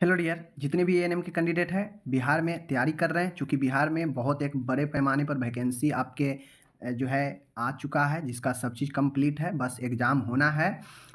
Hello dear, जितने भी ANM के कैंडिडेट हैं बिहार में तैयारी कर रहे हैं, चूँकि बिहार में बहुत एक बड़े पैमाने पर वैकेंसी आपके जो है आ चुका है, जिसका सब चीज़ कंप्लीट है, बस एग्ज़ाम होना है।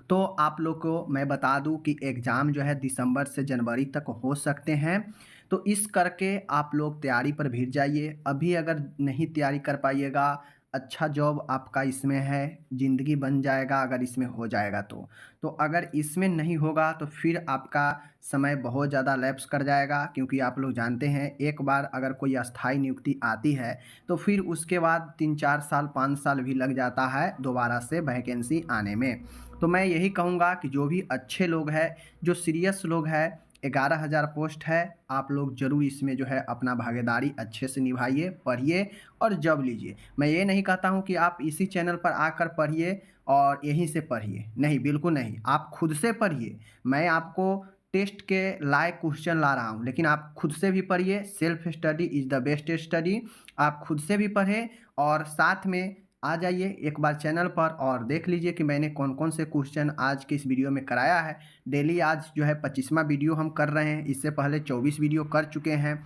तो आप लोग को मैं बता दूं कि एग्ज़ाम जो है दिसंबर से जनवरी तक हो सकते हैं। तो इस करके आप लोग तैयारी पर भिड़ जाइए। अभी अगर नहीं तैयारी कर पाइएगा, अच्छा जॉब आपका इसमें है, ज़िंदगी बन जाएगा अगर इसमें हो जाएगा तो। तो अगर इसमें नहीं होगा तो फिर आपका समय बहुत ज़्यादा लैप्स कर जाएगा, क्योंकि आप लोग जानते हैं एक बार अगर कोई अस्थाई नियुक्ति आती है तो फिर उसके बाद 3-4 साल 5 साल भी लग जाता है दोबारा से वैकेंसी आने में। तो मैं यही कहूँगा कि जो भी अच्छे लोग हैं, जो सीरियस लोग हैं, 11,000 पोस्ट है, आप लोग ज़रूर इसमें जो है अपना भागीदारी अच्छे से निभाइए, पढ़िए और जॉब लीजिए। मैं ये नहीं कहता हूँ कि आप इसी चैनल पर आकर पढ़िए और यहीं से पढ़िए, नहीं, बिल्कुल नहीं, आप खुद से पढ़िए। मैं आपको टेस्ट के लायक क्वेश्चन ला रहा हूँ, लेकिन आप खुद से भी पढ़िए। Self study is the best study. आप खुद से भी पढ़ें और साथ में आ जाइए एक बार चैनल पर और देख लीजिए कि मैंने कौन कौन से क्वेश्चन आज के इस वीडियो में कराया है। डेली आज जो है 25वां वीडियो हम कर रहे हैं, इससे पहले 24 वीडियो कर चुके हैं।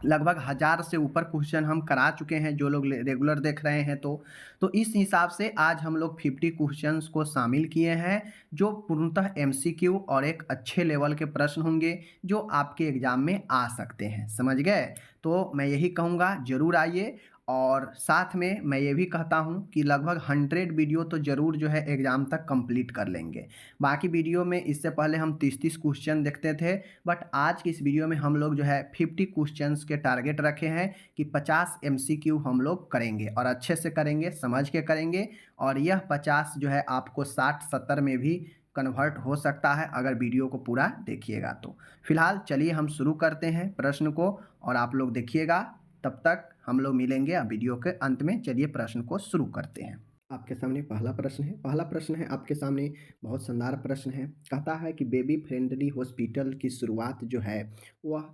लगभग 1000 से ऊपर क्वेश्चन हम करा चुके हैं, जो लोग रेगुलर देख रहे हैं तो इस हिसाब से आज हम लोग 50 क्वेश्चंस को शामिल किए हैं, जो पूर्णतः एमसीक्यू और एक अच्छे लेवल के प्रश्न होंगे जो आपके एग्जाम में आ सकते हैं। समझ गए? तो मैं यही कहूँगा, ज़रूर आइए। और साथ में मैं ये भी कहता हूँ कि लगभग 100 वीडियो तो ज़रूर जो है एग्ज़ाम तक कंप्लीट कर लेंगे। बाकी वीडियो में इससे पहले हम 30-30 क्वेश्चन देखते थे, बट आज की इस वीडियो में हम लोग जो है 50 क्वेश्चंस के टारगेट रखे हैं कि 50 एमसीक्यू हम लोग करेंगे और अच्छे से करेंगे, समझ के करेंगे। और यह 50 जो है आपको 60-70 में भी कन्वर्ट हो सकता है अगर वीडियो को पूरा देखिएगा तो। फिलहाल चलिए हम शुरू करते हैं प्रश्न को और आप लोग देखिएगा। तब तक हम लोग मिलेंगे अब वीडियो के अंत में। चलिए प्रश्न को शुरू करते हैं। आपके सामने पहला प्रश्न है आपके सामने। बहुत शानदार प्रश्न है। कहता है कि बेबी फ्रेंडली हॉस्पिटल की शुरुआत जो है वह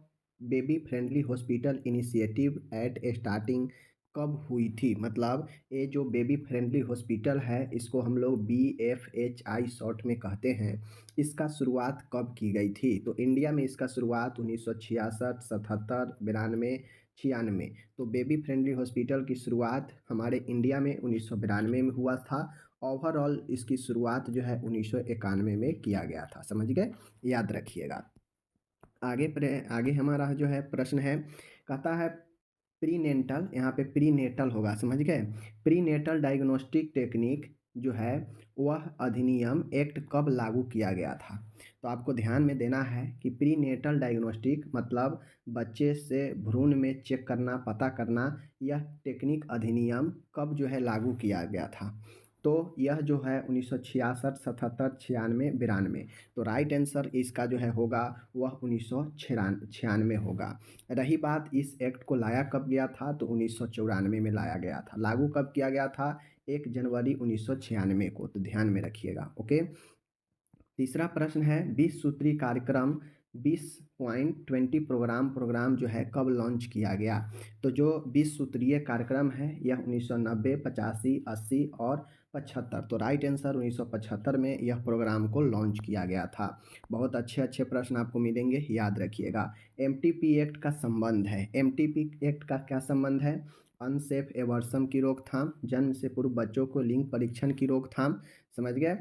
baby friendly hospital initiative eight starting कब हुई थी? मतलब ये जो बेबी फ्रेंडली हॉस्पिटल है इसको हम लोग BFHI शॉर्ट में कहते हैं। इसका शुरुआत कब की गई थी? तो इंडिया में इसका शुरुआत 1966, 77, 92, 96। तो बेबी फ्रेंडली हॉस्पिटल की शुरुआत हमारे इंडिया में 1992 में हुआ था। ओवरऑल इसकी शुरुआत जो है 1991 में किया गया था। समझ गए? याद रखिएगा। आगे हमारा जो है प्रश्न है। कहता है प्रीनेटल, यहाँ पे प्रीनेटल होगा, समझ गए? प्रीनेटल डायग्नोस्टिक टेक्निक जो है वह अधिनियम एक्ट कब लागू किया गया था? तो आपको ध्यान में देना है कि प्रीनेटल डायग्नोस्टिक मतलब बच्चे से भ्रूण में चेक करना, पता करना, यह टेक्निक अधिनियम कब जो है लागू किया गया था? तो यह जो है 1966, 77, 96, 92। तो राइट आंसर इसका जो है होगा वह 1996 होगा। रही बात इस एक्ट को लाया कब गया था, तो 1994 में लाया गया था। लागू कब किया गया था? 1 जनवरी 1996 को। तो ध्यान में रखिएगा। ओके। तीसरा प्रश्न है 20 सूत्री कार्यक्रम 20.20 प्रोग्राम जो है कब लॉन्च किया गया? तो जो 20 सूत्रीय कार्यक्रम है यह 1990, 85, 80 और 75। तो राइट आंसर 1975 में यह प्रोग्राम को लॉन्च किया गया था। बहुत अच्छे अच्छे प्रश्न आपको मिलेंगे, याद रखिएगा। एमटीपी एक्ट का संबंध है। एमटीपी एक्ट का क्या संबंध है? अनसेफ एवर्सन की रोकथाम, जन्म से पूर्व बच्चों को लिंग परीक्षण की रोकथाम, समझ गए?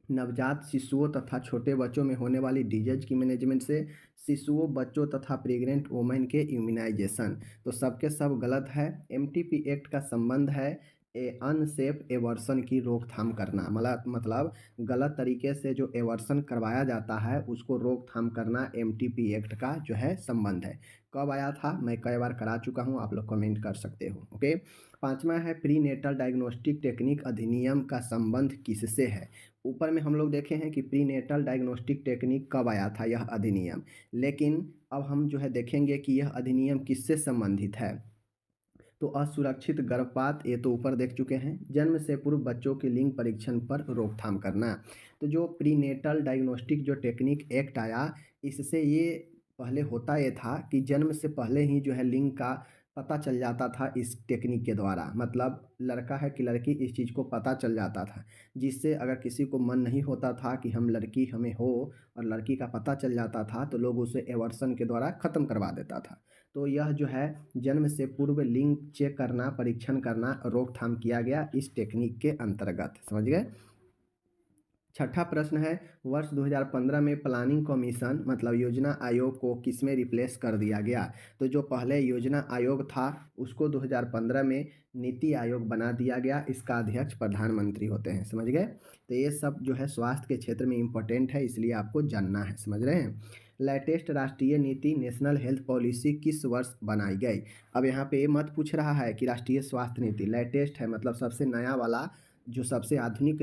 नवजात शिशुओं तथा छोटे बच्चों में होने वाली डिजीज की मैनेजमेंट से शिशुओं, बच्चों तथा प्रेग्नेंट वुमेन के इम्यूनाइजेशन। तो सबके सब गलत है। एमटीपी एक्ट का संबंध है अनसेफ एवर्सन की रोकथाम करना, मतलब गलत तरीके से जो एवर्सन करवाया जाता है उसको रोकथाम करना एमटीपी एक्ट का जो है संबंध है। कब आया था? मैं कई बार करा चुका हूँ, आप लोग कमेंट कर सकते हो। ओके। पांचवा है प्रीनेटल डायग्नोस्टिक टेक्निक अधिनियम का संबंध किससे है? ऊपर में हम लोग देखे हैं कि प्रीनेटल डायग्नोस्टिक टेक्निक कब आया था यह अधिनियम, लेकिन अब हम जो है देखेंगे कि यह अधिनियम किससे संबंधित है। तो असुरक्षित गर्भपात ये तो ऊपर देख चुके हैं। जन्म से पूर्व बच्चों के लिंग परीक्षण पर रोकथाम करना। तो जो प्रीनेटल डायग्नोस्टिक जो टेक्निक एक्ट आया, इससे ये पहले होता ये था कि जन्म से पहले ही जो है लिंग का पता चल जाता था इस टेक्निक के द्वारा। मतलब लड़का है कि लड़की, इस चीज़ को पता चल जाता था, जिससे अगर किसी को मन नहीं होता था कि हम लड़की हमें हो और लड़की का पता चल जाता था तो लोग उसे एवर्सन के द्वारा ख़त्म करवा देता था। तो यह जो है जन्म से पूर्व लिंग चेक करना, परीक्षण करना, रोकथाम किया गया इस टेक्निक के अंतर्गत। समझ गए। छठा प्रश्न है, वर्ष 2015 में प्लानिंग कमीशन मतलब योजना आयोग को किसमें रिप्लेस कर दिया गया? तो जो पहले योजना आयोग था उसको 2015 में नीति आयोग बना दिया गया। इसका अध्यक्ष प्रधानमंत्री होते हैं। समझ गए। तो ये सब जो है स्वास्थ्य के क्षेत्र में इम्पोर्टेंट है, इसलिए आपको जानना है। समझ रहे हैं। लेटेस्ट राष्ट्रीय नीति नेशनल हेल्थ पॉलिसी किस वर्ष बनाई गई? अब यहाँ पे ये मत पूछ रहा है कि राष्ट्रीय स्वास्थ्य नीति लेटेस्ट है मतलब सबसे नया वाला, जो सबसे आधुनिक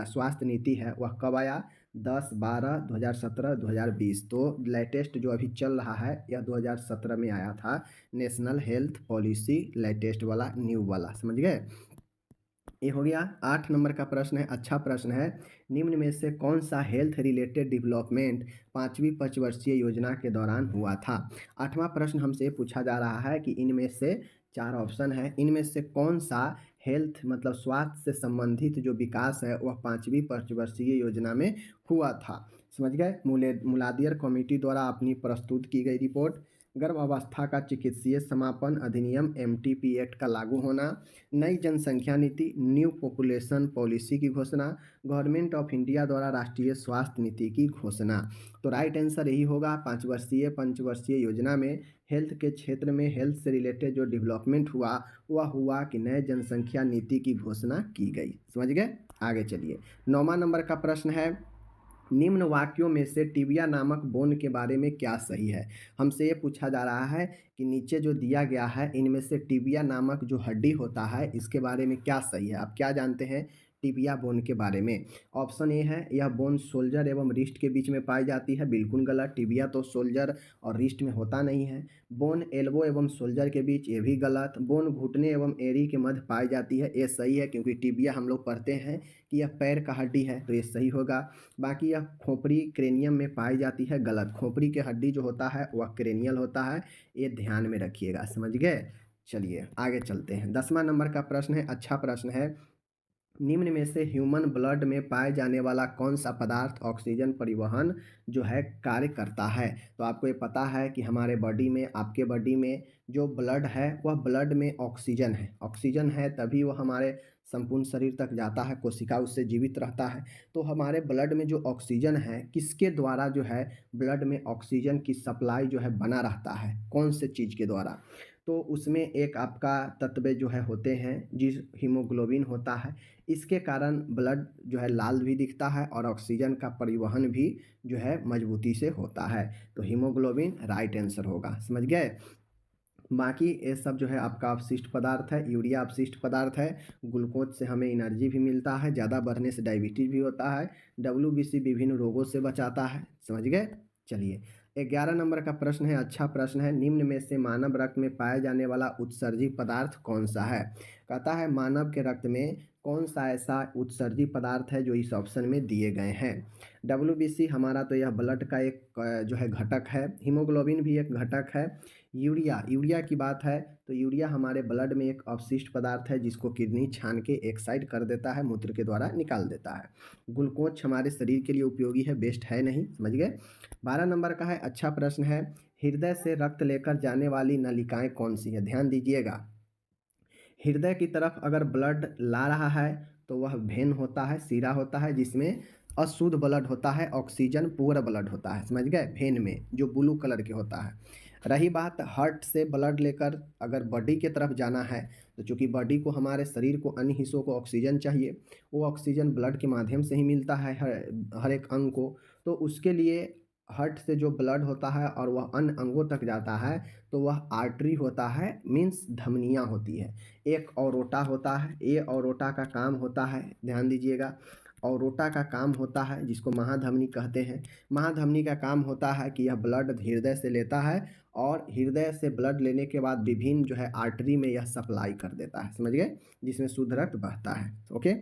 स्वास्थ्य नीति है वह कब आया? 10, 12, 2017, 2020। तो लेटेस्ट जो अभी चल रहा है यह 2017 में आया था, नेशनल हेल्थ पॉलिसी लेटेस्ट वाला, न्यू वाला। समझ गए। ये हो गया। 8 नंबर का प्रश्न है, अच्छा प्रश्न है, निम्न में से कौन सा हेल्थ रिलेटेड डेवलपमेंट 5वीं पंचवर्षीय योजना के दौरान हुआ था? 8वां प्रश्न हमसे पूछा जा रहा है कि इनमें से 4 ऑप्शन है, इनमें से कौन सा हेल्थ मतलब स्वास्थ्य से संबंधित जो विकास है वह 5वीं पंचवर्षीय योजना में हुआ था? समझ गए। मुलादियर कमेटी द्वारा अपनी प्रस्तुत की गई रिपोर्ट, गर्भावस्था का चिकित्सीय समापन अधिनियम एमटीपी एक्ट का लागू होना, नई जनसंख्या नीति न्यू पॉपुलेशन पॉलिसी की घोषणा, गवर्नमेंट ऑफ इंडिया द्वारा राष्ट्रीय स्वास्थ्य नीति की घोषणा। तो राइट आंसर यही होगा। पंचवर्षीय योजना में हेल्थ के क्षेत्र में हेल्थ से रिलेटेड जो डेवलपमेंट हुआ वह हुआ कि नए जनसंख्या नीति की घोषणा की गई। समझ गए। आगे चलिए। 9वां नंबर का प्रश्न है, निम्न वाक्यों में से टिबिया नामक बोन के बारे में क्या सही है? हमसे ये पूछा जा रहा है कि नीचे जो दिया गया है इनमें से टिबिया नामक जो हड्डी होता है इसके बारे में क्या सही है? आप क्या जानते हैं टिबिया बोन के बारे में? ऑप्शन ए है, यह बोन शोल्डर एवं रिस्ट के बीच में पाई जाती है। बिल्कुल गलत। टिबिया तो शोल्डर और रिस्ट में होता नहीं है। बोन एल्बो एवं शोल्डर के बीच, ये भी गलत। बोन घुटने एवं एड़ी के मध्य पाई जाती है, ये सही है क्योंकि टिबिया हम लोग पढ़ते हैं कि यह पैर का हड्डी है, तो ये सही होगा। बाकी यह खोपड़ी क्रेनियम में पाई जाती है, गलत। खोपड़ी के हड्डी जो होता है वह क्रेनियल होता है, ये ध्यान में रखिएगा। समझ गए। चलिए आगे चलते हैं। 10वां नंबर का प्रश्न है, अच्छा प्रश्न है, निम्न में से ह्यूमन ब्लड में पाए जाने वाला कौन सा पदार्थ ऑक्सीजन परिवहन जो है कार्य करता है? तो आपको ये पता है कि हमारे बॉडी में, आपके बॉडी में जो ब्लड है वह ब्लड में ऑक्सीजन है। ऑक्सीजन है तभी वह हमारे संपूर्ण शरीर तक जाता है, कोशिका उससे जीवित रहता है। तो हमारे ब्लड में जो ऑक्सीजन है किसके द्वारा जो है ब्लड में ऑक्सीजन की सप्लाई जो है बना रहता है, कौन से चीज़ के द्वारा? तो उसमें एक आपका तत्व जो है होते हैं जिस हीमोग्लोबिन होता है, इसके कारण ब्लड जो है लाल भी दिखता है और ऑक्सीजन का परिवहन भी जो है मजबूती से होता है। तो हीमोग्लोबिन राइट आंसर होगा। समझ गए। बाकी ये सब जो है आपका अपशिष्ट पदार्थ है। यूरिया अपशिष्ट पदार्थ है। ग्लूकोज से हमें एनर्जी भी मिलता है, ज़्यादा बढ़ने से डायबिटीज़ भी होता है। WBC विभिन्न रोगों से बचाता है। समझ गए। चलिए 11 नंबर का प्रश्न है, अच्छा प्रश्न है, निम्न में से मानव रक्त में पाया जाने वाला उत्सर्जी पदार्थ कौन सा है? कहता है मानव के रक्त में कौन सा ऐसा उत्सर्जी पदार्थ है जो इस ऑप्शन में दिए गए हैं? WBC हमारा तो यह ब्लड का एक जो है घटक है। हीमोग्लोबिन भी एक घटक है। यूरिया की बात है तो यूरिया हमारे ब्लड में एक अवशिष्ट पदार्थ है जिसको किडनी छान के एक साइड कर देता है, मूत्र के द्वारा निकाल देता है। ग्लूकोज हमारे शरीर के लिए उपयोगी है, बेस्ट है नहीं। समझ गए। 12 नंबर का है, अच्छा प्रश्न है, हृदय से रक्त लेकर जाने वाली नलिकाएं कौन सी है? ध्यान दीजिएगा। हृदय की तरफ अगर ब्लड ला रहा है तो वह वेन होता है, सीरा होता है जिसमें अशुद्ध ब्लड होता है, ऑक्सीजन पूरा ब्लड होता है। समझ गए। वेन में जो ब्लू कलर के होता है। रही बात हार्ट से ब्लड लेकर अगर बॉडी के तरफ जाना है तो चूंकि बॉडी को, हमारे शरीर को, अन्य हिस्सों को ऑक्सीजन चाहिए, वो ऑक्सीजन ब्लड के माध्यम से ही मिलता है हर एक अंग को। तो उसके लिए हार्ट से जो ब्लड होता है और वह अन्य अंगों तक जाता है तो वह आर्टरी होता है, मीन्स धमनियाँ होती है। एक औरोटा होता है, ये औरोटा का काम होता है, ध्यान दीजिएगा, औरोटा का काम होता है जिसको महाधमनी कहते हैं। महाधमनी का काम होता है कि यह ब्लड हृदय से लेता है और हृदय से ब्लड लेने के बाद विभिन्न जो है आर्टरी में यह सप्लाई कर देता है। समझ गए। जिसमें शुद्ध रक्त बहता है। ओके।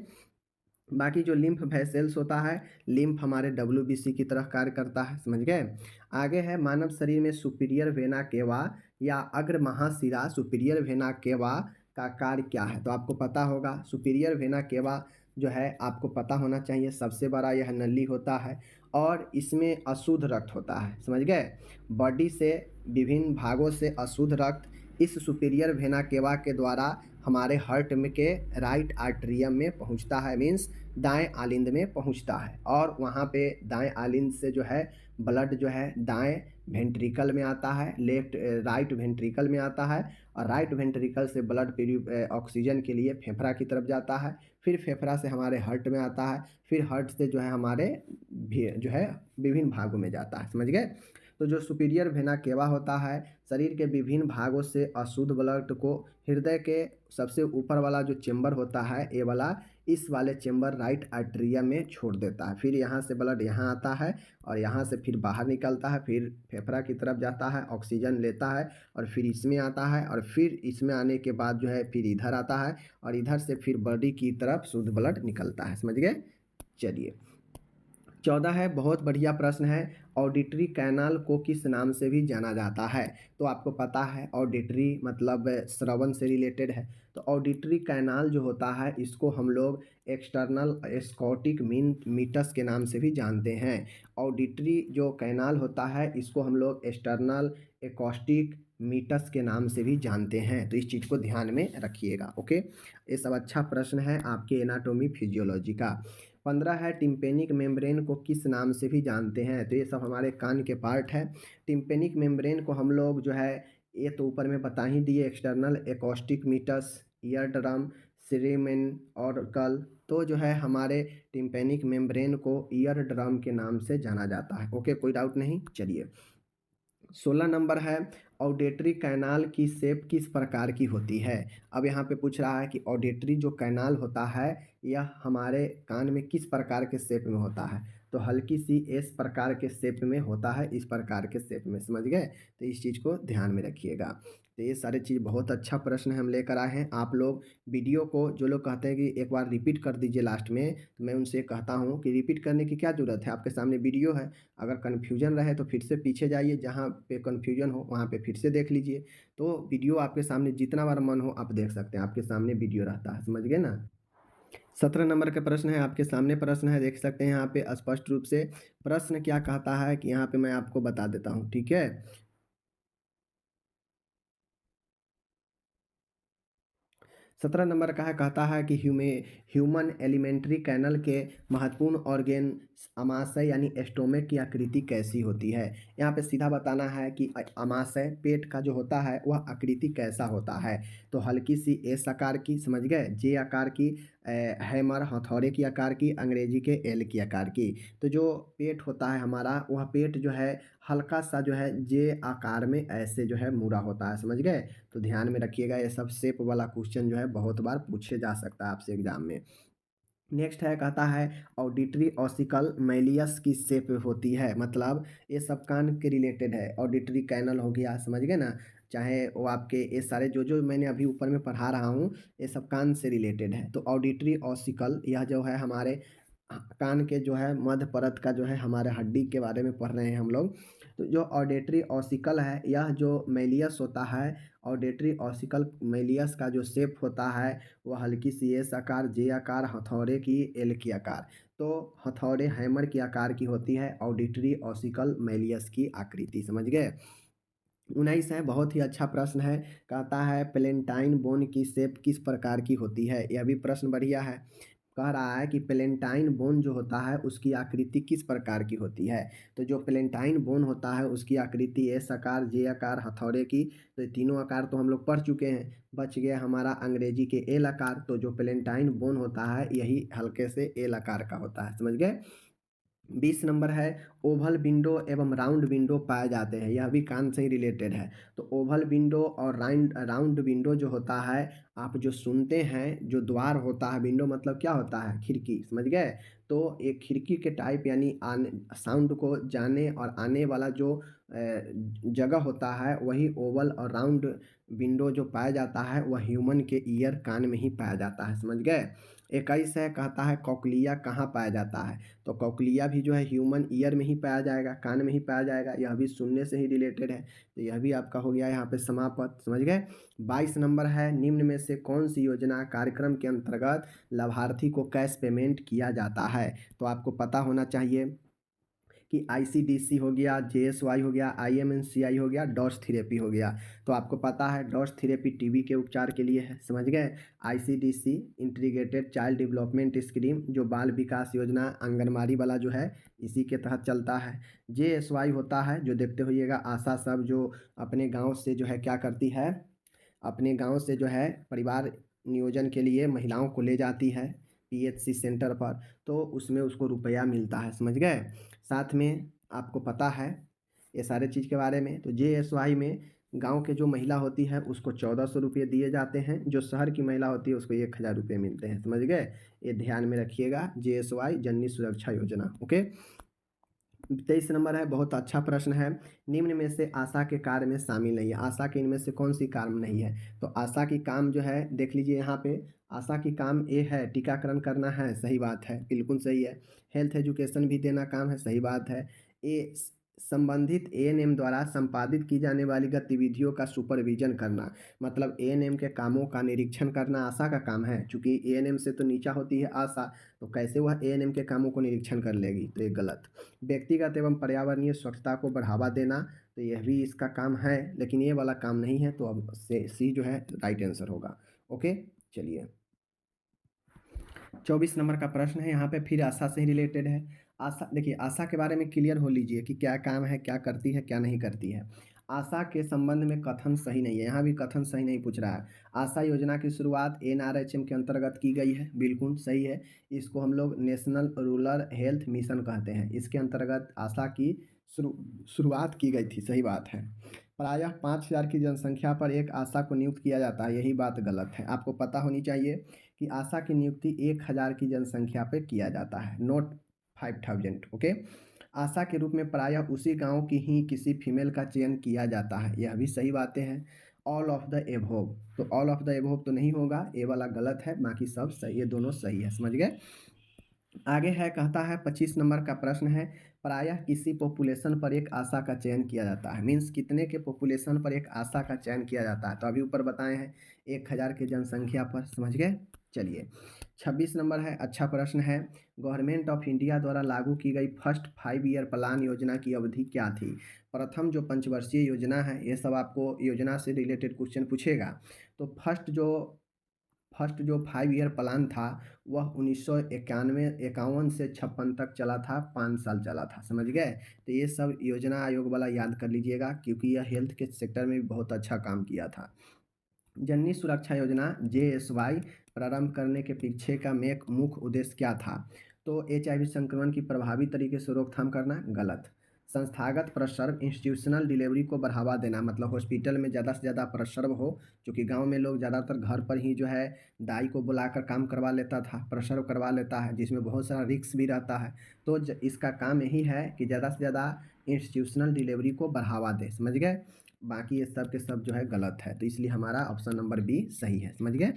बाकी जो लिम्फ वेसल्स होता है, लिम्फ हमारे डब्ल्यूबीसी की तरह कार्य करता है, समझ गए। आगे है मानव शरीर में सुपीरियर वेना केवा या अग्र महाशिरा सुपीरियर वेना केवा का कार्य क्या है। तो आपको पता होगा सुपीरियर वेना केवा जो है आपको पता होना चाहिए, सबसे बड़ा यह नली होता है और इसमें अशुद्ध रक्त होता है, समझ गए। बॉडी से विभिन्न भागों से अशुद्ध रक्त इस सुपीरियर वेना केवा के द्वारा हमारे हार्ट में के राइट आर्टरियम में पहुंचता है, मीन्स दाएं आलिंद में पहुंचता है और वहां पे दाएं आलिंद से जो है ब्लड जो है दाएं वेंट्रिकल में आता है, राइट वेंट्रिकल में आता है और राइट वेंट्रिकल से ब्लड ऑक्सीजन के लिए फेफड़ा की तरफ जाता है, फिर फेफड़ा से हमारे हार्ट में आता है, फिर हार्ट से जो है हमारे जो है विभिन्न भागों में जाता है, समझ गए। तो जो सुपीरियर वेना केवा होता है शरीर के विभिन्न भागों से अशुद्ध ब्लड को हृदय के सबसे ऊपर वाला जो चेंबर होता है ए वाला, इस वाले चेंबर राइट आर्टरियम में छोड़ देता है। फिर यहाँ से ब्लड यहाँ आता है और यहाँ से फिर बाहर निकलता है, फिर फेफड़ा की तरफ जाता है, ऑक्सीजन लेता है और फिर इसमें आता है और फिर इसमें आने के बाद जो है फिर इधर आता है और इधर से फिर बॉडी की तरफ शुद्ध ब्लड निकलता है, समझ गए। चलिए 14 है, बहुत बढ़िया प्रश्न है। ऑडिटरी कैनाल को किस नाम से भी जाना जाता है। तो आपको पता है ऑडिटरी मतलब श्रवण से रिलेटेड है। तो ऑडिटरी कैनाल जो होता है इसको हम लोग एक्सटर्नल स्कॉटिक मीटस के नाम से भी जानते हैं। ऑडिटरी जो कैनाल होता है इसको हम लोग एक्सटर्नल एकॉस्टिक मीटस के नाम से भी जानते हैं। तो इस चीज़ को ध्यान में रखिएगा, ओके। ये सब अच्छा प्रश्न है आपके एनाटोमी फिजियोलॉजी का। 15 है, टिम्पेनिक मेम्ब्रेन को किस नाम से भी जानते हैं। तो ये सब हमारे कान के पार्ट है। टिम्पेनिक मेम्ब्रेन को हम लोग जो है ये तो ऊपर में बता ही दिए, external acoustic meatus, ear drum, cerumen और कल। तो जो है हमारे टिम्पेनिक मेम्ब्रेन को ईयर ड्रम के नाम से जाना जाता है, ओके, कोई डाउट नहीं। चलिए 16 नंबर है, ऑडिटरी कैनाल की शेप किस प्रकार की होती है। अब यहाँ पे पूछ रहा है कि ऑडिटरी जो कैनाल होता है यह हमारे कान में किस प्रकार के शेप में होता है। तो हल्की सी एस प्रकार के शेप में होता है, इस प्रकार के शेप में, समझ गए। तो इस चीज़ को ध्यान में रखिएगा। तो ये सारे चीज़ बहुत अच्छा प्रश्न हम लेकर आए हैं। आप लोग वीडियो को जो लोग कहते हैं कि एक बार रिपीट कर दीजिए लास्ट में, तो मैं उनसे कहता हूँ कि रिपीट करने की क्या ज़रूरत है, आपके सामने वीडियो है। अगर कन्फ्यूजन रहे तो फिर से पीछे जाइए, जहाँ पे कन्फ्यूजन हो वहाँ पे फिर से देख लीजिए। तो वीडियो आपके सामने जितना बार मन हो आप देख सकते हैं, आपके सामने वीडियो रहता है, समझ गए ना। 17 नंबर का प्रश्न है, आपके सामने प्रश्न है, देख सकते हैं यहाँ पे स्पष्ट रूप से प्रश्न क्या कहता है कि यहाँ पे मैं आपको बता देता हूँ, ठीक है। 17 नंबर का है, कहता है कि ह्यूमन एलिमेंट्री कैनल के महत्वपूर्ण ऑर्गेन आमाशय यानी स्टोमक की आकृति कैसी होती है। यहाँ पे सीधा बताना है कि आमाशय पेट का जो होता है वह आकृति कैसा होता है। तो हल्की सी एस आकार की, समझ गए, जे आकार की, हैमर हथौड़े की आकार की, अंग्रेजी के एल की आकार की। तो जो पेट होता है हमारा वह पेट जो है हल्का सा जो है जे आकार में ऐसे जो है मुड़ा होता है, समझ गए। तो ध्यान में रखिएगा, ये सब शेप वाला क्वेश्चन जो है बहुत बार पूछे जा सकता है आपसे एग्जाम में। नेक्स्ट है, कहता है ऑडिटरी ऑसिकल मैलियस की शेप होती है। मतलब ये सब कान के रिलेटेड है, ऑडिटरी कैनल हो गया, समझ गए ना। चाहे वो आपके ये सारे जो जो मैंने अभी ऊपर में पढ़ा रहा हूँ ये सब कान से रिलेटेड है। तो ऑडिटरी ऑसिकल यह जो है हमारे कान के जो है मध्य परत का जो है हमारे हड्डी के बारे में पढ़ रहे हैं हम लोग। तो जो ऑडिटरी ऑसिकल है यह जो मैलियस होता है, ऑडिटरी ऑसिकल मैलियस का जो शेप होता है वह हल्की सी एस आकार, जे आकार, हथौड़े की, एल की आकार। तो हथौड़े हैमर की आकार की होती है ऑडिटरी ऑसिकल मैलियस की आकृति, समझ गए। 19 है, बहुत ही अच्छा प्रश्न है, कहता है प्लेंटाइन बोन की शेप किस प्रकार की होती है। यह भी प्रश्न बढ़िया है। कह रहा है कि प्लेंटाइन बोन जो होता है उसकी आकृति किस प्रकार की होती है। तो जो प्लेंटाइन बोन होता है उसकी आकृति एस आकार, जे आकार, हथौड़े की। तो ये तीनों आकार तो हम लोग पढ़ चुके हैं, बच गया हमारा अंग्रेजी के एल आकार। तो जो प्लेंटाइन बोन होता है यही हल्के से एल आकार का होता है, समझ गए। 20 नंबर है, ओवल विंडो एवं राउंड विंडो पाए जाते हैं। यह भी कान से ही रिलेटेड है। तो ओवल विंडो और राउंड विंडो जो होता है, आप जो सुनते हैं जो द्वार होता है, विंडो मतलब क्या होता है, खिड़की, समझ गए। तो एक खिड़की के टाइप यानी आने साउंड को जाने और आने वाला जो जगह होता है वही ओवल और राउंड विंडो जो पाया जाता है वह ह्यूमन के ईयर कान में ही पाया जाता है, समझ गए। 21 है, कहता है कॉकलिया कहाँ पाया जाता है? तो कॉकलिया भी जो है ह्यूमन ईयर में ही पाया जाएगा, कान में ही पाया जाएगा, यह भी सुनने से ही रिलेटेड है। तो यह भी आपका हो गया यहाँ पे समापत, समझ गए। 22 नंबर है, निम्न में से कौन सी योजना कार्यक्रम के अंतर्गत लाभार्थी को कैश पेमेंट किया जाता है? तो आपको पता होना चाहिए कि आईसीडीसी हो गया, जेएसवाई हो गया, आईएमएनसीआई हो गया, डॉट्स थेरेपी हो गया। तो आपको पता है डॉट्स थेरेपी टीबी के उपचार के लिए है, समझ गए। आईसीडीसी इंटीग्रेटेड चाइल्ड डेवलपमेंट स्कीम जो बाल विकास योजना आंगनबाड़ी वाला जो है इसी के तहत चलता है। जेएसवाई होता है जो देखते होइएगा आशा सब जो अपने गाँव से जो है क्या करती है, अपने गाँव से जो है परिवार नियोजन के लिए महिलाओं को ले जाती है पीएचसी सेंटर पर, तो उसमें उसको रुपया मिलता है, समझ गए। साथ में आपको पता है ये सारे चीज़ के बारे में। तो जेएसवाई में गांव के जो महिला होती है उसको 1400 रुपये दिए जाते हैं, जो शहर की महिला होती है उसको 1000 रुपये मिलते हैं, समझ गए। ये ध्यान में रखिएगा, जेएसवाई जननी सुरक्षा योजना, ओके। 23 नंबर है, बहुत अच्छा प्रश्न है। निम्न में से आशा के कार्य में शामिल नहीं है, आशा के इनमें से कौन सी काम नहीं है? तो आशा की काम जो है देख लीजिए यहाँ पे, आशा की काम ए है टीकाकरण करना है, सही बात है, बिल्कुल सही है। हेल्थ एजुकेशन भी देना काम है, सही बात है। ए संबंधित एएनएम द्वारा संपादित की जाने वाली गतिविधियों का सुपरविजन करना, मतलब एएनएम के कामों का निरीक्षण करना आशा का काम है। चूंकि एएनएम से तो नीचा होती है आशा, तो कैसे वह एएनएम के कामों को निरीक्षण कर लेगी? तो ये गलत। व्यक्तिगत एवं पर्यावरणीय स्वच्छता को बढ़ावा देना, तो यह भी इसका काम है, लेकिन ये वाला काम नहीं है, तो अब से सी जो है राइट आंसर होगा, ओके। चलिए 24 नंबर का प्रश्न है, यहाँ पे फिर आशा से ही रिलेटेड है। आशा देखिए, आशा के बारे में क्लियर हो लीजिए कि क्या काम है, क्या करती है, क्या नहीं करती है। आशा के संबंध में कथन सही नहीं है, यहाँ भी कथन सही नहीं पूछ रहा है। आशा योजना की शुरुआत एनआरएचएम के अंतर्गत की गई है, बिल्कुल सही है। इसको हम लोग नेशनल रूरल हेल्थ मिशन कहते हैं, इसके अंतर्गत आशा की शुरुआत की गई थी, सही बात है। प्रायः 5000 की जनसंख्या पर एक आशा को नियुक्त किया जाता है, यही बात गलत है। आपको पता होनी चाहिए कि आशा की नियुक्ति 1000 की जनसंख्या पे किया जाता है, नॉट 5000, ओके। आशा के रूप में प्रायः उसी गांव की ही किसी फीमेल का चयन किया जाता है, यह भी सही बातें हैं। ऑल ऑफ द एबोव, तो ऑल ऑफ द एबोव तो नहीं होगा, ये वाला गलत है, बाकी सब सही, ये दोनों सही है, समझ गए। आगे है, कहता है 25 नंबर का प्रश्न है, प्रायः किसी पॉपुलेशन पर एक आशा का चयन किया जाता है, मीन्स कितने के पॉपुलेशन पर एक आशा का चयन किया जाता है? तो अभी ऊपर बताए हैं 1000 की जनसंख्या पर, समझ गए। चलिए 26 नंबर है, अच्छा प्रश्न है। गवर्नमेंट ऑफ इंडिया द्वारा लागू की गई फर्स्ट 5 ईयर प्लान योजना की अवधि क्या थी? प्रथम जो पंचवर्षीय योजना है, ये सब आपको योजना से रिलेटेड क्वेश्चन पूछेगा। तो फर्स्ट जो 5 ईयर प्लान था वह 1951 से 56 तक चला था, 5 साल चला था, समझ गए। तो ये सब योजना आयोग वाला याद कर लीजिएगा, क्योंकि यह हेल्थ के सेक्टर में भी बहुत अच्छा काम किया था। जननी सुरक्षा योजना जेएसवाई प्रारंभ करने के पीछे का मुख्य उद्देश्य क्या था? तो एचआईवी संक्रमण की प्रभावी तरीके से रोकथाम करना, गलत। संस्थागत प्रसर्व इंस्टीट्यूशनल डिलीवरी को बढ़ावा देना, मतलब हॉस्पिटल में ज़्यादा से ज़्यादा प्रसर्व हो, क्योंकि गांव में लोग ज़्यादातर घर पर ही जो है दाई को बुलाकर काम करवा लेता था, प्रसर्व करवा लेता है, जिसमें बहुत सारा रिस्क भी रहता है। तो इसका काम यही है कि ज़्यादा से ज़्यादा इंस्टीट्यूशनल डिलीवरी को बढ़ावा दे, समझ गए। बाकी ये सब के सब जो है गलत है, तो इसलिए हमारा ऑप्शन नंबर बी सही है, समझ गए।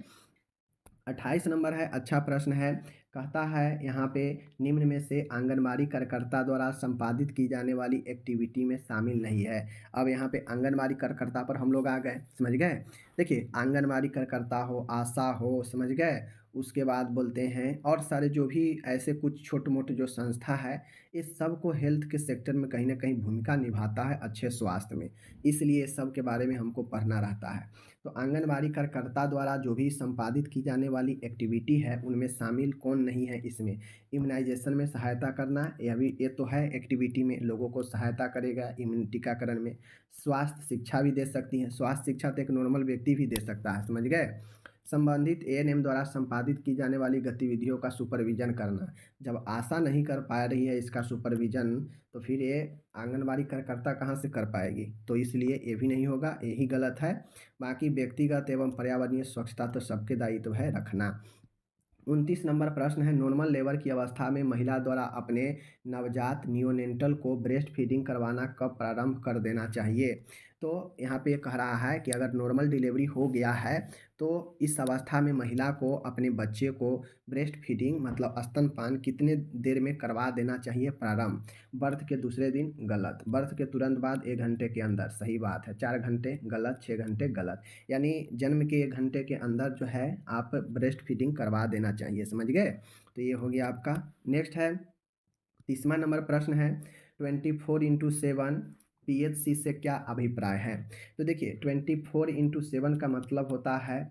28 नंबर है, अच्छा प्रश्न है। कहता है यहाँ पे निम्न में से आंगनबाड़ी कार्यकर्ता द्वारा संपादित की जाने वाली एक्टिविटी में शामिल नहीं है। अब यहाँ पे आंगनबाड़ी कार्यकर्ता पर हम लोग आ गए, समझ गए। देखिए आंगनबाड़ी कार्यकर्ता हो, आशा हो, समझ गए, उसके बाद बोलते हैं और सारे जो भी ऐसे कुछ छोटे मोटे जो संस्था है, इस सब को हेल्थ के सेक्टर में कहीं ना कहीं भूमिका निभाता है अच्छे स्वास्थ्य में, इसलिए सब के बारे में हमको पढ़ना रहता है। तो आंगनबाड़ी कार्यकर्ता द्वारा जो भी संपादित की जाने वाली एक्टिविटी है उनमें शामिल कौन नहीं है इसमें? इम्यूनाइजेशन में सहायता करना, यह भी ये तो है एक्टिविटी में, लोगों को सहायता करेगा टीकाकरण में। स्वास्थ्य शिक्षा भी दे सकती है, स्वास्थ्य शिक्षा तो एक नॉर्मल व्यक्ति भी दे सकता है, समझ गए। संबंधित एएनएम द्वारा संपादित की जाने वाली गतिविधियों का सुपरविजन करना, जब आशा नहीं कर पा रही है इसका सुपरविजन, तो फिर ये आंगनबाड़ी कार्यकर्ता कहाँ से कर पाएगी? तो इसलिए ये भी नहीं होगा, यही गलत है। बाकी व्यक्तिगत एवं पर्यावरणीय स्वच्छता तो सबके दायित्व है रखना। 29 नंबर प्रश्न है, नॉर्मल लेबर की अवस्था में महिला द्वारा अपने नवजात नियोनेंटल को ब्रेस्ट फीडिंग करवाना कब प्रारंभ कर देना चाहिए? तो यहाँ पे कह रहा है कि अगर नॉर्मल डिलीवरी हो गया है तो इस अवस्था में महिला को अपने बच्चे को ब्रेस्ट फीडिंग मतलब स्तनपान कितने देर में करवा देना चाहिए प्रारंभ। बर्थ के दूसरे दिन गलत, बर्थ के तुरंत बाद 1 घंटे के अंदर सही बात है, 4 घंटे गलत, 6 घंटे गलत, यानी जन्म के 1 घंटे के अंदर जो है आप ब्रेस्ट फीडिंग करवा देना चाहिए, समझ गए। तो ये हो गया आपका। नेक्स्ट है 30वां नंबर प्रश्न है 24/7 पीएचसी से क्या अभिप्राय है। तो देखिए 24/7 का मतलब होता है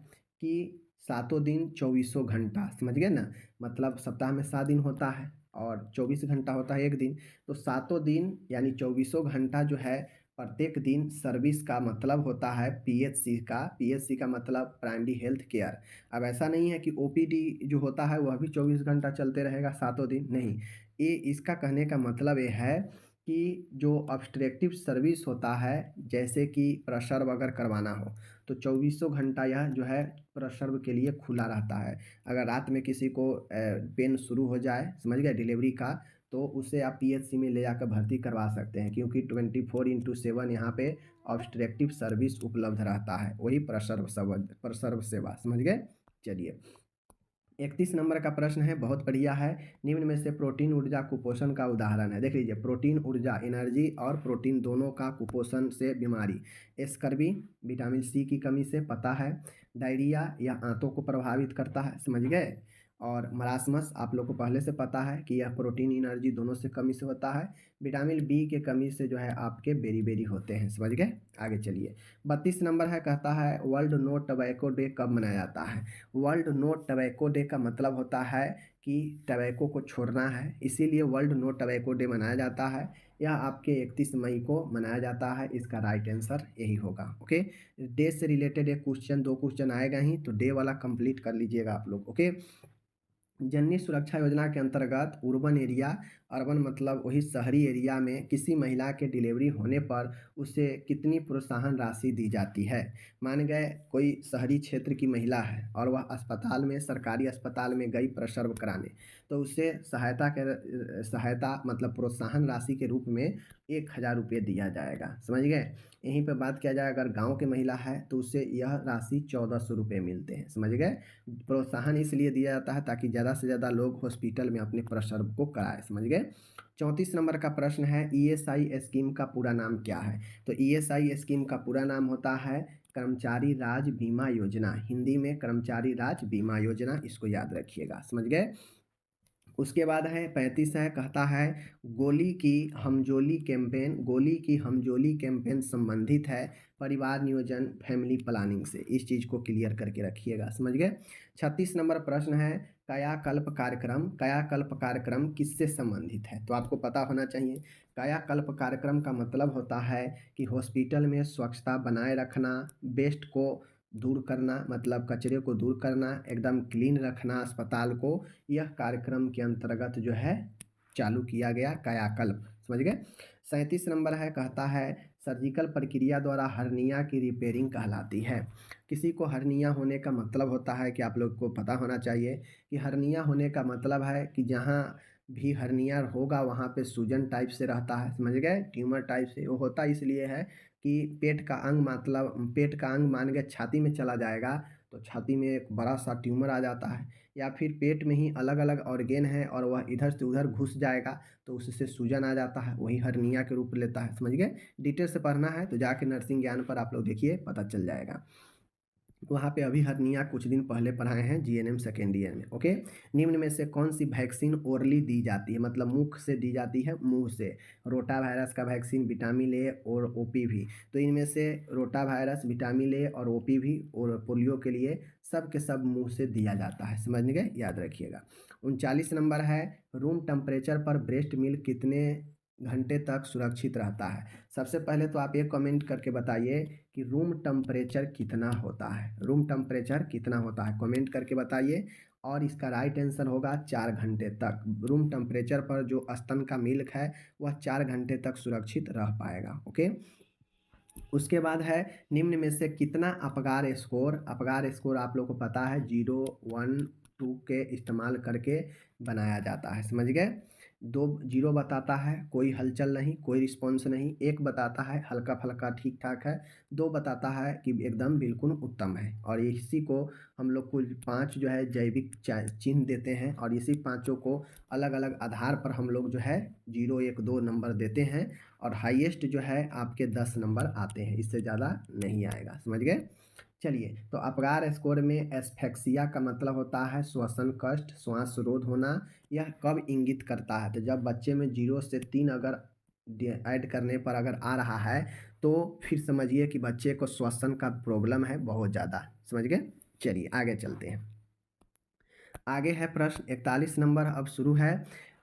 कि सातों दिन 24 घंटा, समझ गए ना। मतलब सप्ताह में 7 दिन होता है और 24 घंटा होता है एक दिन, तो सातों दिन यानी 24 घंटा जो है प्रत्येक दिन सर्विस का मतलब होता है पीएचसी का। पीएचसी का मतलब प्राइमरी हेल्थ केयर। अब ऐसा नहीं है कि ओपीडी जो होता है वह भी 24 घंटा चलते रहेगा सातों दिन, नहीं। ये इसका कहने का मतलब ये है कि जो ऑब्स्ट्रक्टिव सर्विस होता है जैसे कि प्रसव अगर करवाना हो तो 24 घंटा यह जो है प्रसव के लिए खुला रहता है। अगर रात में किसी को पेन शुरू हो जाए, समझ गए, डिलीवरी का, तो उसे आप पीएचसी में ले जाकर भर्ती करवा सकते हैं, क्योंकि 24/7 यहाँ पे ऑब्स्ट्रक्टिव सर्विस उपलब्ध रहता है, वही प्रसव सेवा, समझ गए। चलिए 31 नंबर का प्रश्न है, बहुत बढ़िया है। निम्न में से प्रोटीन ऊर्जा कुपोषण का उदाहरण है। देख लीजिए, प्रोटीन ऊर्जा एनर्जी और प्रोटीन दोनों का कुपोषण से बीमारी। स्कर्वी विटामिन सी की कमी से पता है। डायरिया या आंतों को प्रभावित करता है, समझ गए। और मरासमस आप लोग को पहले से पता है कि यह प्रोटीन एनर्जी दोनों से कमी से होता है। विटामिन बी के कमी से जो है आपके बेरी बेरी होते हैं, समझ गए। आगे चलिए 32 नंबर है, कहता है वर्ल्ड नो टबैको डे कब मनाया जाता है। वर्ल्ड नो टबैको डे का मतलब होता है कि टबैको को छोड़ना है, इसीलिए वर्ल्ड नो टबैको डे मनाया जाता है। यह आपके 31 मई को मनाया जाता है, इसका राइट आंसर यही होगा। ओके, डे से रिलेटेड एक क्वेश्चन, 2 क्वेश्चन आएगा ही, तो डे वाला कंप्लीट कर लीजिएगा आप लोग। ओके, जननी सुरक्षा योजना के अंतर्गत अर्बन एरिया, अर्बन मतलब वही शहरी एरिया में किसी महिला के डिलीवरी होने पर उसे कितनी प्रोत्साहन राशि दी जाती है। मान गए कोई शहरी क्षेत्र की महिला है और वह अस्पताल में, सरकारी अस्पताल में गई प्रसव कराने, तो उसे सहायता मतलब प्रोत्साहन राशि के रूप में 1000 रुपये दिया जाएगा, समझ गए। यहीं पर बात किया जाए अगर गाँव की महिला है तो उसे यह राशि 1400 रुपये मिलते हैं, समझ गए। प्रोत्साहन इसलिए दिया जाता है ताकि ज़्यादा से ज़्यादा लोग हॉस्पिटल में अपने प्रसव को कराएं, समझ गए। 34 नंबर का प्रश्न है, ईएसआई स्कीम का पूरा नाम क्या है। तो ईएसआई स्कीम का पूरा नाम होता है कर्मचारी राज्य बीमा योजना, हिंदी में कर्मचारी राज्य बीमा योजना, इसको याद रखिएगा, समझ गए। उसके बाद है 35 है, कहता है गोली की हमजोली कैंपेन, गोली की हमजोली कैंपेन संबंधित है परिवार नियोजन फैमिली प्लानिंग से, इस चीज़ को क्लियर करके रखिएगा, समझ गए। 36 नंबर प्रश्न है, कायाकल्प कार्यक्रम, कायाकल्प कार्यक्रम किससे संबंधित है। तो आपको पता होना चाहिए, कायाकल्प कार्यक्रम का मतलब होता है कि हॉस्पिटल में स्वच्छता बनाए रखना, वेस्ट को दूर करना, मतलब कचरे को दूर करना, एकदम क्लीन रखना अस्पताल को, यह कार्यक्रम के अंतर्गत जो है चालू किया गया कायाकल्प, समझ गए। 37 नंबर है, कहता है सर्जिकल प्रक्रिया द्वारा हर्निया की रिपेयरिंग कहलाती है। किसी को हर्निया होने का मतलब होता है कि आप लोग को पता होना चाहिए कि हर्निया होने का मतलब है कि जहाँ भी हर्निया होगा वहाँ पे सूजन टाइप से रहता है, समझ गए, ट्यूमर टाइप से। वो होता इसलिए है कि पेट का अंग, मतलब पेट का अंग मान के छाती में चला जाएगा तो छाती में एक बड़ा सा ट्यूमर आ जाता है, या फिर पेट में ही अलग अलग ऑर्गेन है और वह इधर से उधर घुस जाएगा तो उससे सूजन आ जाता है, वही हर्निया के रूप लेता है, समझ गए। डिटेल से पढ़ना है तो जाके नर्सिंग ज्ञान पर आप लोग देखिए, पता चल जाएगा। वहाँ पे अभी हर्निया कुछ दिन पहले पढ़ाए हैं जीएनएम सेकेंड ईयर में। ओके, निम्न में से कौन सी वैक्सीन ओरली दी जाती है, मतलब मुख से दी जाती है, मुंह से। रोटा वायरस का वैक्सीन, विटामिन ए और ओपीवी। तो इनमें से रोटा वायरस, विटामिन ए और ओपीवी और पोलियो के लिए सब के सब मुंह से दिया जाता है, समझ गए, याद रखिएगा। 39 नंबर है, रूम टेम्परेचर पर ब्रेस्ट मिल्क कितने घंटे तक सुरक्षित रहता है। सबसे पहले तो आप ये कमेंट करके बताइए कि रूम टेम्परेचर कितना होता है, रूम टेम्परेचर कितना होता है, कमेंट करके बताइए। और इसका राइट आंसर होगा 4 घंटे तक। रूम टेम्परेचर पर जो स्तन का मिल्क है वह 4 घंटे तक सुरक्षित रह पाएगा। ओके, उसके बाद है निम्न में से कितना अपगार स्कोर, अपगार स्कोर आप लोग को पता है 0, 1, 2 के इस्तेमाल करके बनाया जाता है, समझ गए। 2 0 बताता है कोई हलचल नहीं, कोई रिस्पॉन्स नहीं, 1 बताता है हल्का-फुल्का ठीक-ठाक है, 2 बताता है कि एकदम बिल्कुल उत्तम है। और इसी को हम लोग कुल 5 जो है जैविक चिन्ह देते हैं और इसी पाँचों को अलग-अलग आधार पर हम लोग जो है 0, 1, 2 नंबर देते हैं और हाईएस्ट जो है आपके 10 नंबर आते हैं, इससे ज़्यादा नहीं आएगा। समझ गए? चलिए, तो अपगार स्कोर में एस्फेक्सिया का मतलब होता है श्वसन कष्ट, श्वास रोध होना। यह कब इंगित करता है? तो जब बच्चे में 0 से 3 अगर ऐड करने पर अगर आ रहा है तो फिर समझिए कि बच्चे को श्वसन का प्रॉब्लम है बहुत ज़्यादा। समझ गए? चलिए आगे चलते हैं। आगे है प्रश्न 41 नंबर अब शुरू है।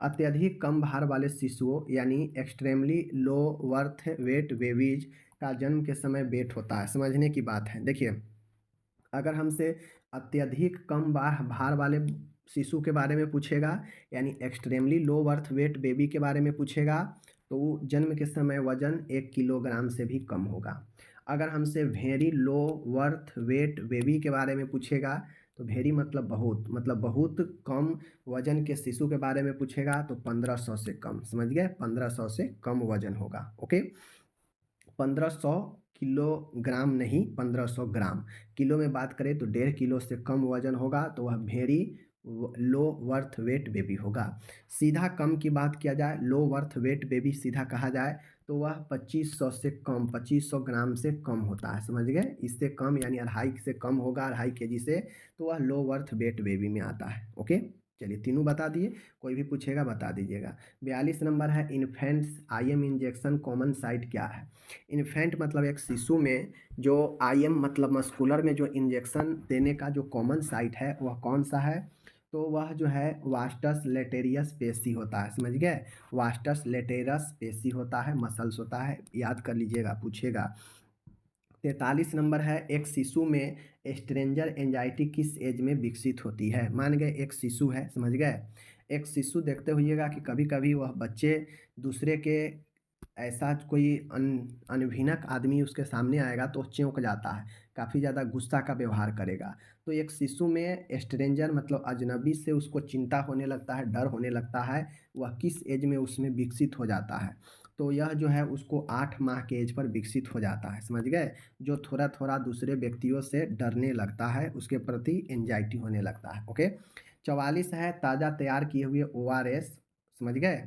अत्यधिक कम भार वाले शिशुओं यानी extremely low birth weight babies का जन्म के समय वेट होता है। समझने की बात है। देखिए, अगर हमसे अत्यधिक कम भार वाले शिशु के बारे में पूछेगा यानी extremely low birth weight baby के बारे में पूछेगा तो वो जन्म के समय वजन 1 किलोग्राम से भी कम होगा। अगर हमसे very low birth weight baby के बारे में पूछेगा तो वेरी मतलब बहुत कम वजन के शिशु के बारे में पूछेगा तो 1500 से कम। समझ गए? 1500 से कम वजन होगा। ओके, 1500 किलोग्राम नहीं, 1500 ग्राम। किलो में बात करें तो 1.5 किलो से कम वजन होगा तो वह very low birth weight baby होगा। सीधा कम की बात किया जाए, लो बर्थ वेट बेबी सीधा कहा जाए तो वह 2500 से कम, 2500 ग्राम से कम होता है। समझ गए? इससे कम यानी 2.5 से कम होगा, 2.5 केजी से, तो वह लो बर्थ वेट बेबी में आता है। ओके, चलिए तीनों बता दिए, कोई भी पूछेगा बता दीजिएगा। 42 नंबर है infants IM injection common site क्या है? इन्फेंट मतलब एक शिशु में जो आईएम मतलब मस्कुलर में जो इंजेक्शन देने का जो कॉमन साइट है वह कौन सा है? तो वह जो है वास्टस लेटेरियस पेशी होता है। समझ गए? वास्टस लेटेरस पेशी होता है, मसल्स होता है, याद कर लीजिएगा, पूछेगा। 43 नंबर है एक शिशु में स्ट्रेंजर एंजाइटी किस एज में विकसित होती है? मान गए एक शिशु है, समझ गए? एक शिशु देखते होइएगा कि कभी कभी वह बच्चे दूसरे के ऐसा कोई अनभिनक आदमी उसके सामने आएगा तो चौंक जाता है, काफ़ी ज़्यादा गुस्सा का व्यवहार करेगा। तो एक शिशु में स्ट्रेंजर मतलब अजनबी से उसको चिंता होने लगता है, डर होने लगता है, वह किस एज में उसमें विकसित हो जाता है? तो यह जो है उसको 8 माह के एज पर विकसित हो जाता है। समझ गए? जो थोड़ा थोड़ा दूसरे व्यक्तियों से डरने लगता है, उसके प्रति एंजाइटी होने लगता है। ओके, 44 है ताज़ा तैयार किए हुए ओआरएस। समझ गए?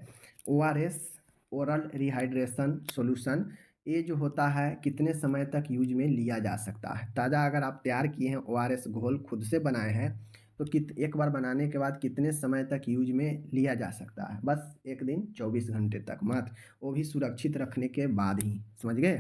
ओआरएस ओरल रिहाइड्रेशन सॉल्यूशन, ये जो होता है कितने समय तक यूज में लिया जा सकता है? ताज़ा अगर आप तैयार किए हैं ओआरएस घोल खुद से बनाए हैं तो एक बार बनाने के बाद कितने समय तक यूज में लिया जा सकता है? बस 1 दिन 24 घंटे तक मात्र, वो भी सुरक्षित रखने के बाद ही। समझ गए?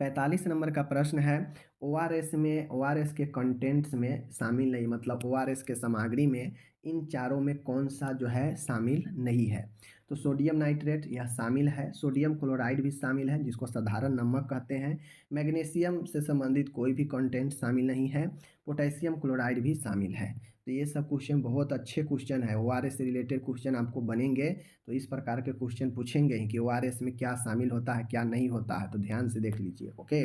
45 नंबर का प्रश्न है ओआरएस में ओआरएस के कंटेंट्स में शामिल नहीं, मतलब ओआरएस के सामग्री में इन चारों में कौन सा जो है शामिल नहीं है? तो सोडियम नाइट्रेट यह शामिल है, सोडियम क्लोराइड भी शामिल है जिसको साधारण नमक कहते हैं, मैग्नीशियम से संबंधित कोई भी कंटेंट शामिल नहीं है, पोटेशियम क्लोराइड भी शामिल है। तो ये सब क्वेश्चन बहुत अच्छे क्वेश्चन है, ओआरएस से रिलेटेड क्वेश्चन आपको बनेंगे तो इस प्रकार के क्वेश्चन पूछेंगे ही कि ओआरएस में क्या शामिल होता है क्या नहीं होता है, तो ध्यान से देख लीजिए। ओके,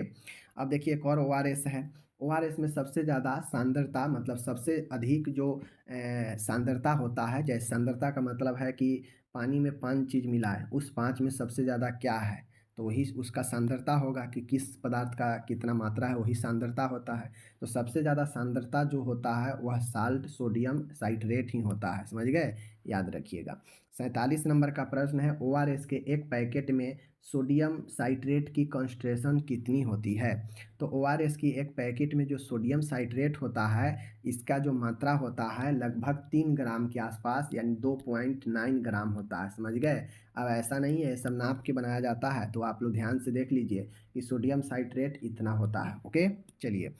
अब देखिए एक और ओआरएस है। ओआरएस में सबसे ज़्यादा सांद्रता मतलब सबसे अधिक जो सांद्रता होता है, जैसे सांद्रता का मतलब है कि पानी में 5 चीज़ मिला है, उस 5 में सबसे ज़्यादा क्या है तो वही उसका सांद्रता होगा कि किस पदार्थ का कितना मात्रा है, वही सांद्रता होता है। तो सबसे ज़्यादा सांद्रता जो होता है वह साल्ट सोडियम साइट्रेट ही होता है। समझ गए? याद रखिएगा। 47 नंबर का प्रश्न है ओआरएस के एक पैकेट में सोडियम साइट्रेट की कंसंट्रेशन कितनी होती है? तो ओआरएस की एक पैकेट में जो सोडियम साइट्रेट होता है इसका जो मात्रा होता है लगभग 3 ग्राम के आसपास यानी 2.9 ग्राम होता है। समझ गए? अब ऐसा नहीं है, सब नाप के बनाया जाता है, तो आप लोग ध्यान से देख लीजिए कि सोडियम साइट्रेट इतना होता है। ओके, चलिए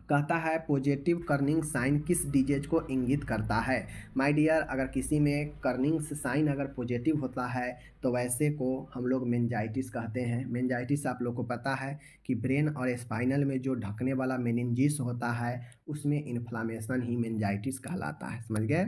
कहता है पॉजिटिव कर्निंग साइन किस डिजीज को इंगित करता है? माय डियर, अगर किसी में कर्निंग साइन अगर पॉजिटिव होता है तो वैसे को हम लोग मेनिंजाइटिस कहते हैं। मेनिंजाइटिस आप लोग को पता है कि ब्रेन और स्पाइनल में जो ढकने वाला मेनिंजिस होता है उसमें इन्फ्लामेशन ही मेनिंजाइटिस कहलाता है। समझ गए?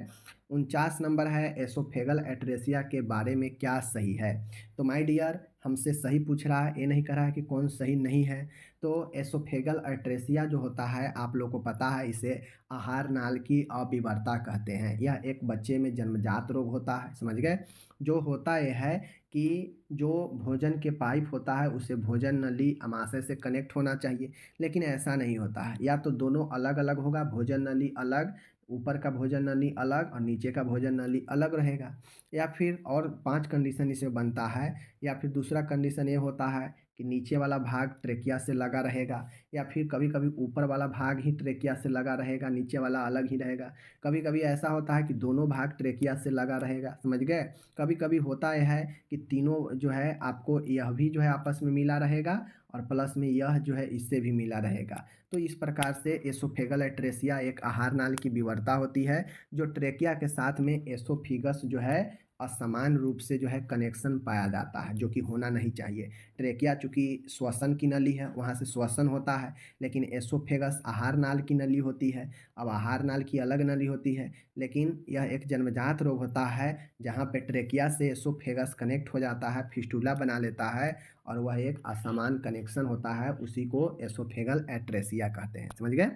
49 नंबर है एसोफेगल एट्रेसिया के बारे में क्या सही है? तो माय डियर हमसे सही पूछ रहा है, ये नहीं कह रहा है कि कौन सही नहीं है। तो एसोफेगल अट्रेसिया जो होता है, आप लोग को पता है, इसे आहार नाल की अविवर्ता कहते हैं। यह एक बच्चे में जन्मजात रोग होता है, समझ गए। जो होता यह है कि जो भोजन के पाइप होता है उसे भोजन नली अमाशय से कनेक्ट होना चाहिए, लेकिन ऐसा नहीं होता है। या तो दोनों अलग अलग होगा, भोजन नली अलग, ऊपर का भोजन नली अलग और नीचे का भोजन नली अलग रहेगा। या फिर और 5 कंडीशन इसमें बनता है। या फिर दूसरा कंडीशन ये होता है कि नीचे वाला भाग ट्रेकिया से लगा रहेगा, या फिर कभी-कभी ऊपर वाला भाग ही ट्रेकिया से लगा रहेगा, नीचे वाला अलग ही रहेगा। कभी-कभी ऐसा होता है कि दोनों भाग ट्रेकिया से लगा रहेगा, समझ गए। कभी-कभी होता यह है कि तीनों जो है आपको यह भी जो है आपस में मिला रहेगा और प्लस में यह जो है इससे भी मिला रहेगा। तो इस प्रकार से एसोफेगल अट्रेसिया एक आहार नाल की विवरता होती है, जो ट्रेकिया के साथ में एसोफिगस जो है असमान रूप से जो है कनेक्शन पाया जाता है, जो कि होना नहीं चाहिए। ट्रेकिया चूँकि श्वसन की नली है, वहाँ से श्वसन होता है, लेकिन एसोफेगस आहार नाल की नली होती है। अब आहार नाल की अलग नली होती है, लेकिन यह एक जन्मजात रोग होता है, जहाँ पे ट्रेकिया से एसोफेगस कनेक्ट हो जाता है, फिस्टुला बना लेता है और वह एक असमान कनेक्शन होता है, उसी को एसोफेगल अट्रेसिया कहते हैं, समझ गए।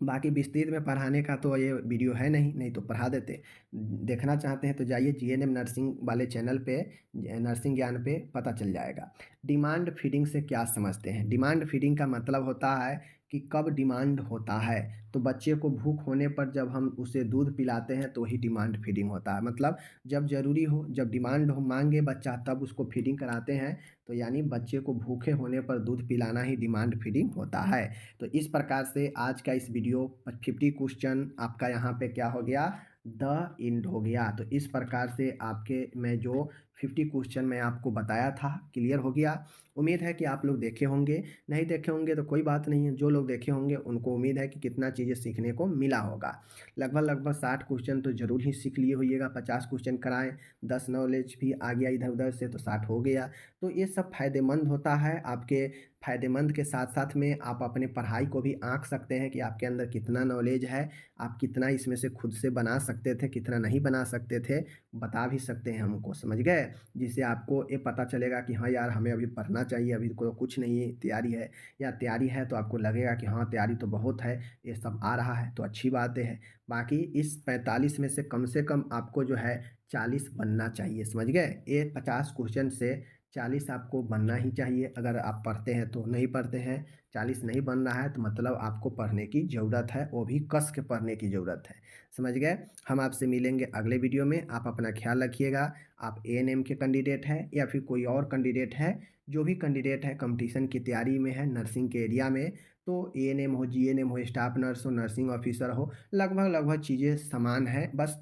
बाकी विस्तृत में पढ़ाने का तो ये वीडियो है नहीं, नहीं तो पढ़ा देते। देखना चाहते हैं तो जाइए जीएनएम नर्सिंग वाले चैनल पे, नर्सिंग ज्ञान पे पता चल जाएगा। डिमांड फीडिंग से क्या समझते हैं? डिमांड फीडिंग का मतलब होता है कि कब डिमांड होता है। तो बच्चे को भूख होने पर जब हम उसे दूध पिलाते हैं तो वही डिमांड फीडिंग होता है। मतलब जब ज़रूरी हो, जब डिमांड हो, माँगे बच्चा, तब उसको फीडिंग कराते हैं। तो यानी बच्चे को भूखे होने पर दूध पिलाना ही डिमांड फीडिंग होता है। तो इस प्रकार से आज का इस वीडियो 50 क्वेश्चन आपका यहाँ पे क्या हो गया, द एंड हो गया। तो इस प्रकार से आपके मैं जो 50 क्वेश्चन मैं आपको बताया था क्लियर हो गया। उम्मीद है कि आप लोग देखे होंगे, नहीं देखे होंगे तो कोई बात नहीं है, जो लोग देखे होंगे उनको उम्मीद है कि कितना चीज़ें सीखने को मिला होगा। लगभग 60 क्वेश्चन तो ज़रूर ही सीख लिए होइएगा। 50 क्वेश्चन कराएं, 10 नॉलेज भी आ गया इधर उधर से, तो 60 हो गया। तो ये सब फ़ायदेमंद होता है। आपके फ़ायदेमंद के साथ साथ में आप अपने पढ़ाई को भी आँक सकते हैं कि आपके अंदर कितना नॉलेज है, आप कितना इसमें से खुद से बना सकते थे, कितना नहीं बना सकते थे, बता भी सकते हैं हमको, समझ गए। जिससे आपको ये पता चलेगा कि हाँ यार, हमें अभी पढ़ना चाहिए, अभी को कुछ नहीं तैयारी है, या तैयारी है तो आपको लगेगा कि हाँ तैयारी तो बहुत है, ये सब आ रहा है तो अच्छी बातें हैं। बाकी इस 45 में से कम आपको जो है 40 बनना चाहिए, समझ गए। ये 50 क्वेश्चन से 40 आपको बनना ही चाहिए। अगर आप पढ़ते हैं तो, नहीं पढ़ते हैं, 40 नहीं बन रहा है तो मतलब आपको पढ़ने की ज़रूरत है, वो भी कस के पढ़ने की ज़रूरत है, समझ गए। हम आपसे मिलेंगे अगले वीडियो में। आप अपना ख्याल रखिएगा। आप एएनएम के कैंडिडेट हैं या फिर कोई और कैंडिडेट है, जो भी कैंडिडेट है कंपटीशन की तैयारी में है नर्सिंग के एरिया में, तो एएनएम हो, जीएनएम हो, स्टाफ नर्स हो, नर्सिंग ऑफिसर हो, लगभग चीज़ें समान हैं। बस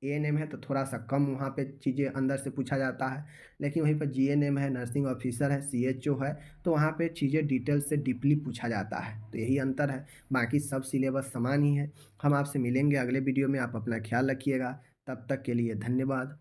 एएनएम है तो थोड़ा-सा कम वहाँ पे चीज़ें अंदर से पूछा जाता है, लेकिन वहीं पर जीएनएम है, नर्सिंग ऑफिसर है, सीएचओ है, तो वहाँ पे चीज़ें डिटेल से डीपली पूछा जाता है। तो यही अंतर है, बाकी सब सिलेबस समान ही है। हम आपसे मिलेंगे अगले वीडियो में। आप अपना ख्याल रखिएगा। तब तक के लिए धन्यवाद।